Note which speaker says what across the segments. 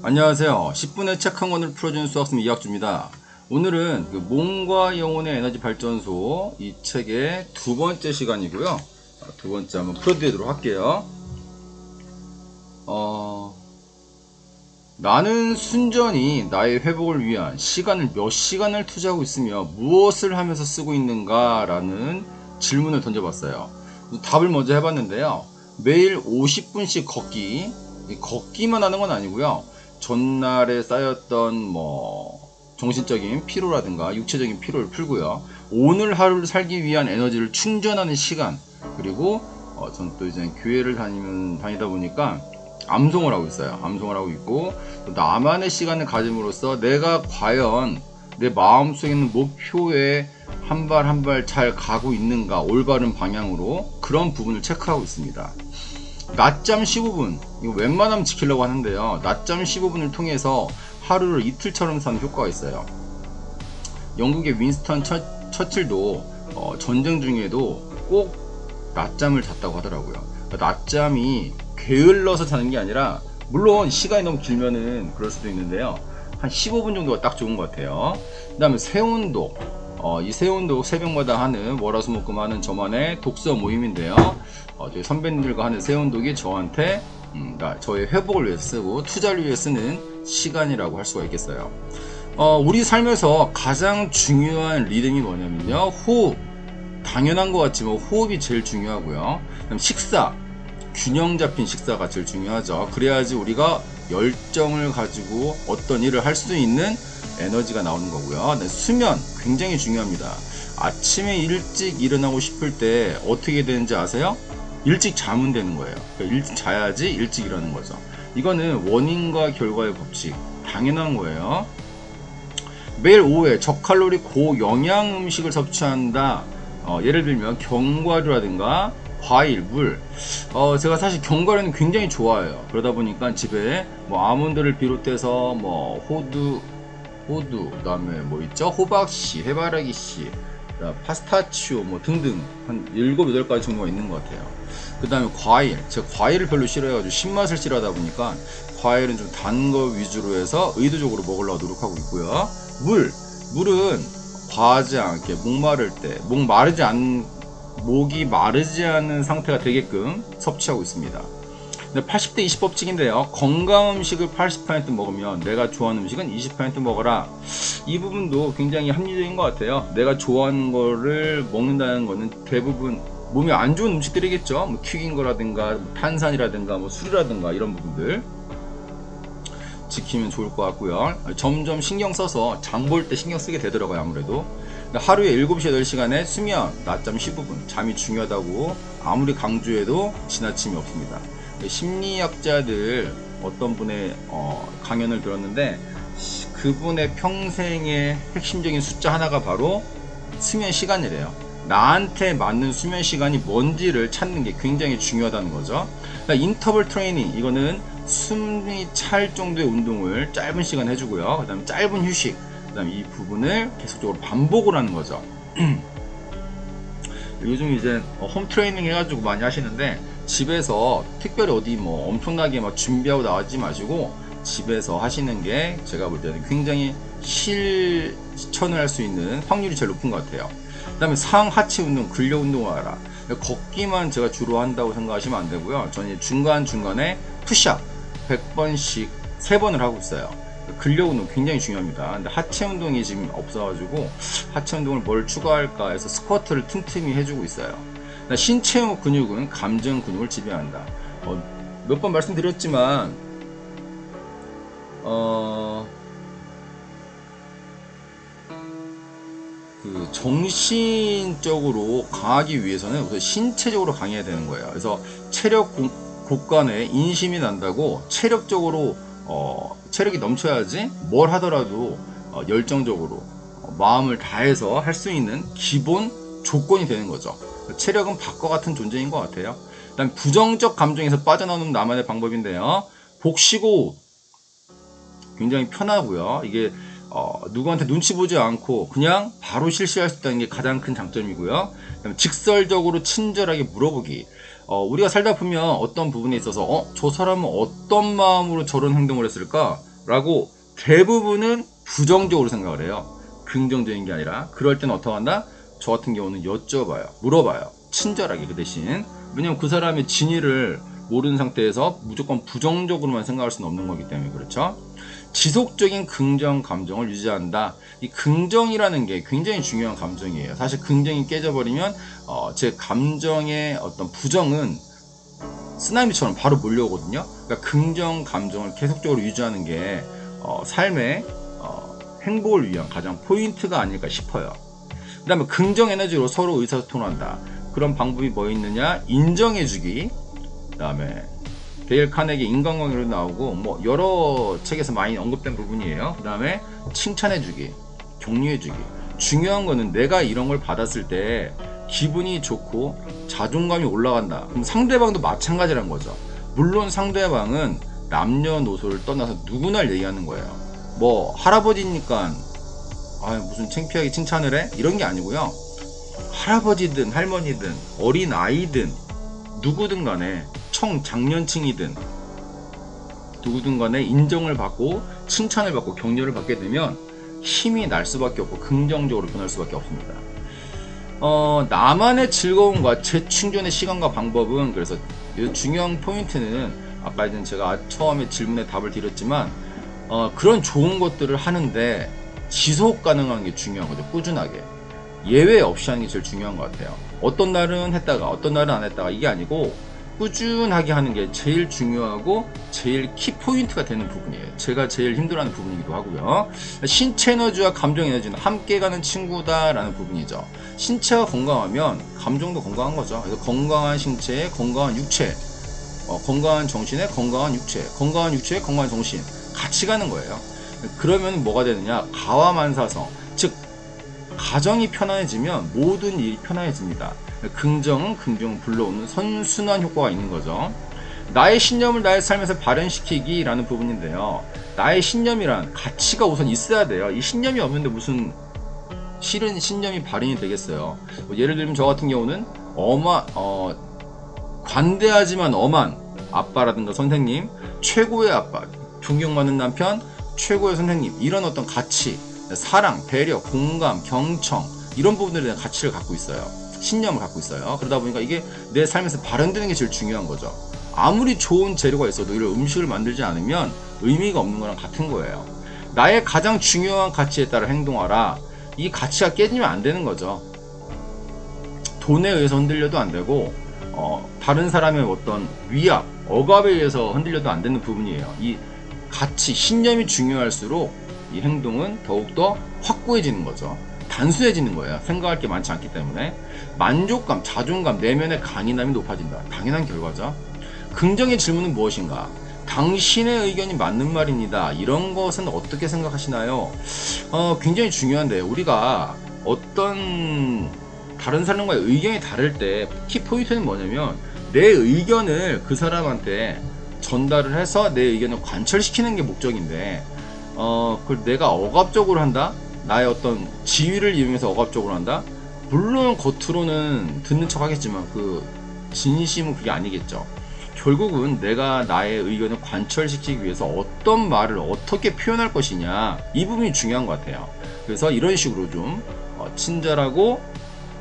Speaker 1: 안녕하세요. 10분의 책 한 권을 풀어주는 수학쌤 이학주입니다. 오늘은 몸과 영혼의 에너지 발전소 이 책의 두 번째 시간이고요. 두 번째 한번 풀어드리도록 할게요. 나는 순전히 나의 회복을 위한 시간을 몇 시간을 투자하고 있으며 무엇을 하면서 쓰고 있는가 라는 질문을 던져봤어요. 답을 먼저 해봤는데요. 매일 50분씩 걷기만 하는 건 아니고요. 전날에 쌓였던 정신적인 피로라든가 육체적인 피로를 풀고요. 오늘 하루를 살기 위한 에너지를 충전하는 시간, 그리고 전 또 이제 교회를 다니다 보니까 암송을 하고 있어요. 암송을 하고 있고, 나만의 시간을 가짐으로써 내가 과연 내 마음속에 있는 목표에 한 발 한 발 잘 가고 있는가, 올바른 방향으로, 그런 부분을 체크하고 있습니다. 낮잠 15분, 이거 웬만하면 지키려고 하는데요. 낮잠 15분을 통해서 하루를 이틀처럼 사는 효과가 있어요. 영국의 윈스턴 처칠도 전쟁 중에도 꼭 낮잠을 잤다고 하더라고요. 낮잠이 게을러서 자는 게 아니라, 물론 시간이 너무 길면은 그럴 수도 있는데요. 한 15분 정도가 딱 좋은 것 같아요. 그 다음에 새운동. 이 새운동 새벽마다 하는, 월화수목금 하는 저만의 독서 모임인데요. 저희 선배님들과 하는 새운동이 저한테 저의 회복을 위해서 쓰고 투자를 위해 쓰는 시간이라고 할 수가 있겠어요. 우리 삶에서 가장 중요한 리듬이 뭐냐면요, 호흡. 당연한 것 같지만 호흡이 제일 중요하고요. 그다음 식사, 균형 잡힌 식사가 제일 중요하죠. 그래야지 우리가 열정을 가지고 어떤 일을 할 수 있는 에너지가 나오는 거고요. 수면 굉장히 중요합니다. 아침에 일찍 일어나고 싶을 때 어떻게 되는지 아세요? 일찍 자면 되는 거예요. 그러니까 일찍 자야지 일찍 일어나는 거죠. 이거는 원인과 결과의 법칙, 당연한 거예요. 매일 오후에 저칼로리 고영양 음식을 섭취한다. 예를 들면 견과류라든가 과일, 물. 제가 사실 견과류는 굉장히 좋아해요. 그러다 보니까 집에 아몬드를 비롯해서 호두, 그다음에 있죠? 호박씨, 해바라기씨, 파스타치오 등등 한 7, 8가지 정도가 있는 것 같아요. 그 다음에 과일. 제가 과일을 별로 싫어해가지고 신맛을 싫어하다 보니까 과일은 좀 단 거 위주로 해서 의도적으로 먹으려고 노력하고 있고요. 물은 과하지 않게 목이 마르지 않은 상태가 되게끔 섭취하고 있습니다. 80대 20 법칙인데요. 건강 음식을 80% 먹으면 내가 좋아하는 음식은 20% 먹어라. 이 부분도 굉장히 합리적인 것 같아요. 내가 좋아하는 거를 먹는다는 거는 대부분 몸에 안 좋은 음식들이겠죠. 튀긴 거라든가 탄산이라든가 술이라든가 이런 부분들 지키면 좋을 것 같고요. 점점 신경 써서 장 볼 때 신경 쓰게 되더라고요. 아무래도 하루에 7시 8시간의 수면, 낮잠 15분, 잠이 중요하다고 아무리 강조해도 지나침이 없습니다. 심리학자들 어떤 분의 강연을 들었는데, 그분의 평생의 핵심적인 숫자 하나가 바로 수면 시간이래요. 나한테 맞는 수면 시간이 뭔지를 찾는 게 굉장히 중요하다는 거죠. 그러니까 인터벌 트레이닝, 이거는 숨이 찰 정도의 운동을 짧은 시간 해주고요. 그 다음에 짧은 휴식, 그 다음에 이 부분을 계속적으로 반복을 하는 거죠. 요즘 이제 홈 트레이닝 해가지고 많이 하시는데, 집에서 특별히 어디 엄청나게 준비하고 나가지 마시고 집에서 하시는 게 제가 볼 때는 굉장히 실천을 할 수 있는 확률이 제일 높은 것 같아요. 그 다음에 상하체 운동, 근력 운동을 하라. 걷기만 제가 주로 한다고 생각하시면 안 되고요. 저는 중간중간에 푸시업 100번씩 3번을 하고 있어요. 근력 운동 굉장히 중요합니다. 근데 하체 운동이 지금 없어가지고 하체 운동을 뭘 추가할까 해서 스쿼트를 틈틈이 해주고 있어요. 신체 근육은 감정 근육을 지배한다. 몇 번 말씀드렸지만 정신적으로 강하기 위해서는 우선 신체적으로 강해야 되는 거예요. 그래서 체력 곳간에 인심이 난다고 체력적으로 체력이 넘쳐야지 뭘 하더라도 열정적으로 마음을 다해서 할 수 있는 기본 조건이 되는 거죠. 체력은 밥과 같은 존재인 것 같아요. 그다음 부정적 감정에서 빠져나오는 나만의 방법인데요. 복식호흡 굉장히 편하고요. 이게 누구한테 눈치 보지 않고 그냥 바로 실시할 수 있다는 게 가장 큰 장점이고요. 그다음에 직설적으로 친절하게 물어보기. 우리가 살다 보면 어떤 부분에 있어서 저 사람은 어떤 마음으로 저런 행동을 했을까? 라고 대부분은 부정적으로 생각을 해요. 긍정적인 게 아니라. 그럴 때는 어떻게 한다? 저 같은 경우는 여쭤봐요. 물어봐요. 친절하게. 그 대신 왜냐면 그 사람의 진위를 모르는 상태에서 무조건 부정적으로만 생각할 수는 없는 거기 때문에. 그렇죠? 지속적인 긍정 감정을 유지한다. 이 긍정이라는 게 굉장히 중요한 감정이에요. 사실 긍정이 깨져버리면 제 감정의 어떤 부정은 쓰나미처럼 바로 몰려오거든요. 그러니까 긍정 감정을 계속적으로 유지하는 게 삶의 행복을 위한 가장 포인트가 아닐까 싶어요. 그 다음에 긍정 에너지로 서로 의사소통한다. 그런 방법이 뭐 있느냐? 인정해주기. 그 다음에 데일 카네기 인간관계로 나오고 뭐 여러 책에서 많이 언급된 부분이에요. 그 다음에 칭찬해주기, 격려해주기. 중요한 거는 내가 이런 걸 받았을 때 기분이 좋고 자존감이 올라간다. 그럼 상대방도 마찬가지란 거죠. 물론 상대방은 남녀노소를 떠나서 누구나 얘기하는 거예요. 뭐 할아버지니까 무슨 창피하게 칭찬을 해? 이런 게 아니고요. 할아버지든 할머니든 어린 아이든 누구든 간에 청장년층이든 누구든 간에 인정을 받고 칭찬을 받고 격려를 받게 되면 힘이 날 수밖에 없고 긍정적으로 변할 수밖에 없습니다. 나만의 즐거움과 재충전의 시간과 방법은, 그래서 중요한 포인트는 아까 이제 제가 처음에 질문에 답을 드렸지만 그런 좋은 것들을 하는데 지속 가능한 게 중요한 거죠. 꾸준하게 예외 없이 하는 게 제일 중요한 것 같아요. 어떤 날은 했다가 어떤 날은 안 했다가 이게 아니고 꾸준하게 하는 게 제일 중요하고 제일 키포인트가 되는 부분이에요. 제가 제일 힘들어하는 부분이기도 하고요. 신체 에너지와 감정 에너지는 함께 가는 친구다라는 부분이죠. 신체가 건강하면 감정도 건강한 거죠. 그래서 건강한 신체에 건강한 육체, 건강한 정신에 건강한 육체, 건강한 육체에 건강한 정신 같이 가는 거예요. 그러면 뭐가 되느냐? 가와만사성, 즉 가정이 편안해지면 모든 일이 편안해집니다. 긍정은 긍정을 불러오는 선순환 효과가 있는 거죠. 나의 신념을 나의 삶에서 발현시키기 라는 부분인데요. 나의 신념이란 가치가 우선 있어야 돼요. 이 신념이 없는데 무슨 실은 신념이 발현이 되겠어요. 예를 들면 저 같은 경우는 관대하지만 엄한 아빠라든가 선생님, 최고의 아빠, 존경받는 남편, 최고의 선생님, 이런 어떤 가치, 사랑, 배려, 공감, 경청, 이런 부분들에 대한 가치를 갖고 있어요. 신념을 갖고 있어요. 그러다 보니까 이게 내 삶에서 발현되는 게 제일 중요한 거죠. 아무리 좋은 재료가 있어도 이런 음식을 만들지 않으면 의미가 없는 거랑 같은 거예요. 나의 가장 중요한 가치에 따라 행동하라. 이 가치가 깨지면 안 되는 거죠. 돈에 의해서 흔들려도 안 되고 다른 사람의 어떤 위압, 억압에 의해서 흔들려도 안 되는 부분이에요. 이 가치, 신념이 중요할수록 이 행동은 더욱더 확고해지는 거죠. 단순해지는 거예요. 생각할 게 많지 않기 때문에. 만족감, 자존감, 내면의 강인함이 높아진다. 당연한 결과죠. 긍정의 질문은 무엇인가? 당신의 의견이 맞는 말입니다. 이런 것은 어떻게 생각하시나요? 굉장히 중요한데요. 우리가 어떤 다른 사람과의 의견이 다를 때 키포인트는 뭐냐면 내 의견을 그 사람한테 전달을 해서 내 의견을 관철시키는 게 목적인데 그걸 내가 억압적으로 한다? 나의 어떤 지위를 이용해서 억압적으로 한다? 물론 겉으로는 듣는 척 하겠지만 그 진심은 그게 아니겠죠. 결국은 내가 나의 의견을 관철시키기 위해서 어떤 말을 어떻게 표현할 것이냐, 이 부분이 중요한 것 같아요. 그래서 이런 식으로 좀 친절하고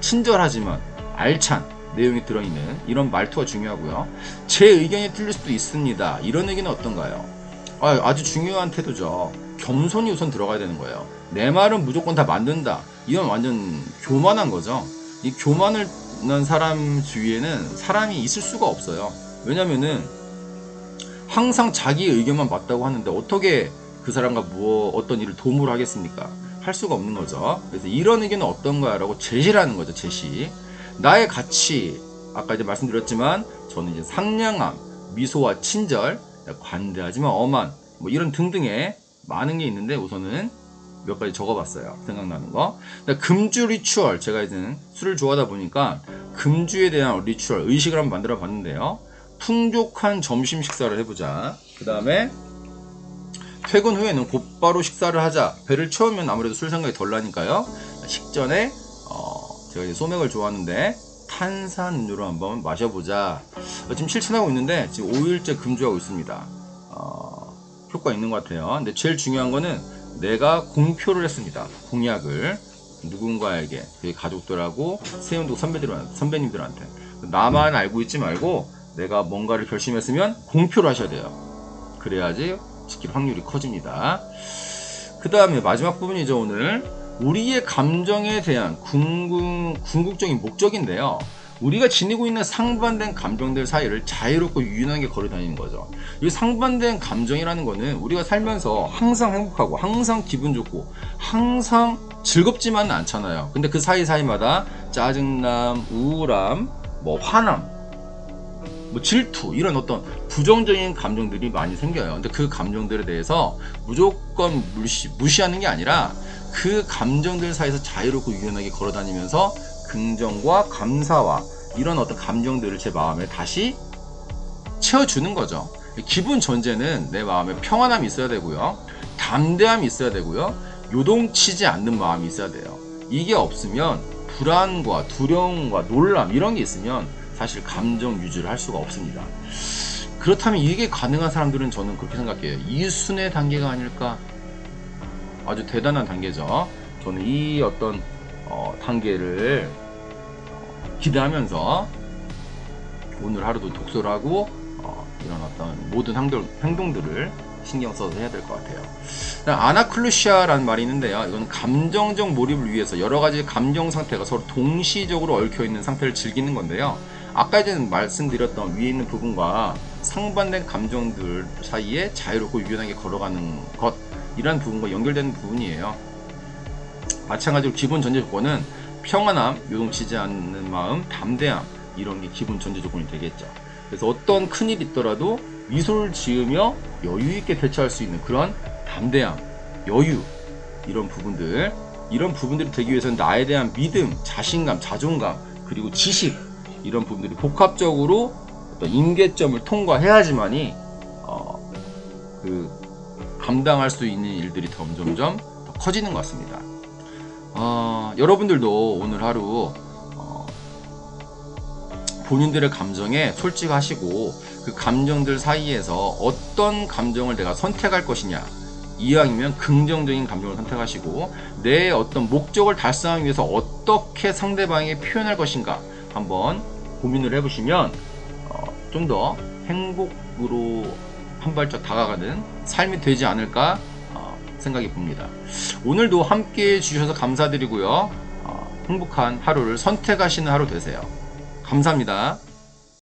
Speaker 1: 친절하지만 알찬 내용이 들어있는 이런 말투가 중요하고요. 제 의견이 틀릴 수도 있습니다. 이런 의견은 어떤가요? 아주 중요한 태도죠. 겸손이 우선 들어가야 되는 거예요. 내 말은 무조건 다 맞는다. 이건 완전 교만한 거죠. 이 교만한 사람 주위에는 사람이 있을 수가 없어요. 왜냐면은 항상 자기 의견만 맞다고 하는데 어떻게 그 사람과 어떤 일을 도모를 하겠습니까? 할 수가 없는 거죠. 그래서 이런 의견은 어떤가 라고 제시를 하는 거죠. 제시. 나의 가치, 아까 이제 말씀드렸지만 저는 이제 상냥함, 미소와 친절, 관대하지만 엄한, 뭐 이런 등등의 많은 게 있는데 우선은 몇 가지 적어봤어요. 생각나는 거. 금주 리추얼, 제가 이제 술을 좋아하다 보니까 금주에 대한 리추얼, 의식을 한번 만들어 봤는데요. 풍족한 점심 식사를 해보자. 그 다음에 퇴근 후에는 곧바로 식사를 하자. 배를 채우면 아무래도 술 생각이 덜 나니까요. 식전에 제가 이제 소맥을 좋아하는데 탄산음료로 한번 마셔보자. 지금 실천하고 있는데 지금 5일째 금주하고 있습니다. 효과 있는 것 같아요. 근데 제일 중요한 거는 내가 공표를 했습니다. 공약을 누군가에게, 가족들하고 세운동 선배님들한테 나만 알고 있지 말고 내가 뭔가를 결심했으면 공표를 하셔야 돼요. 그래야지 지킬 확률이 커집니다. 그 다음에 마지막 부분이죠. 오늘 우리의 감정에 대한 궁극적인 목적인데요. 우리가 지니고 있는 상반된 감정들 사이를 자유롭고 유연하게 걸어다니는 거죠. 이 상반된 감정이라는 거는 우리가 살면서 항상 행복하고 항상 기분 좋고 항상 즐겁지만은 않잖아요. 근데 그 사이사이마다 짜증남, 우울함, 화남, 질투, 이런 어떤 부정적인 감정들이 많이 생겨요. 근데 그 감정들에 대해서 무조건 무시하는 게 아니라 그 감정들 사이에서 자유롭고 유연하게 걸어다니면서 긍정과 감사와 이런 어떤 감정들을 제 마음에 다시 채워주는 거죠. 기분 전제는 내 마음에 평안함이 있어야 되고요. 담대함이 있어야 되고요. 요동치지 않는 마음이 있어야 돼요. 이게 없으면 불안과 두려움과 놀람 이런 게 있으면 사실 감정 유지를 할 수가 없습니다. 그렇다면 이게 가능한 사람들은 저는 그렇게 생각해요. 이순의 단계가 아닐까? 아주 대단한 단계죠. 저는 이 어떤 단계를 기대하면서 오늘 하루도 독서를 하고 이런 어떤 모든 행동들을 신경 써서 해야 될 것 같아요. 아나클루시아라는 말이 있는데요. 이건 감정적 몰입을 위해서 여러 가지 감정 상태가 서로 동시적으로 얽혀 있는 상태를 즐기는 건데요. 아까 전에 말씀드렸던 위에 있는 부분과 상반된 감정들 사이에 자유롭고 유연하게 걸어가는 것, 이런 부분과 연결되는 부분이에요. 마찬가지로 기본 전제 조건은 평안함, 요동치지 않는 마음, 담대함, 이런 게 기본 전제 조건이 되겠죠. 그래서 어떤 큰일이 있더라도 미소를 지으며 여유 있게 대처할 수 있는 그런 담대함, 여유, 이런 부분들이 되기 위해서는 나에 대한 믿음, 자신감, 자존감, 그리고 지식, 이런 부분들이 복합적으로 어떤 임계점을 통과해야지만이 감당할 수 있는 일들이 점점점 더 커지는 것 같습니다. 여러분들도 오늘 하루 본인들의 감정에 솔직하시고 그 감정들 사이에서 어떤 감정을 내가 선택할 것이냐, 이왕이면 긍정적인 감정을 선택하시고 내 어떤 목적을 달성하기 위해서 어떻게 상대방에게 표현할 것인가 한번 고민을 해보시면 좀 더 행복으로 한 발짝 다가가는 삶이 되지 않을까 생각이 봅니다. 오늘도 함께 해주셔서 감사드리고요. 행복한 하루를 선택하시는 하루 되세요. 감사합니다.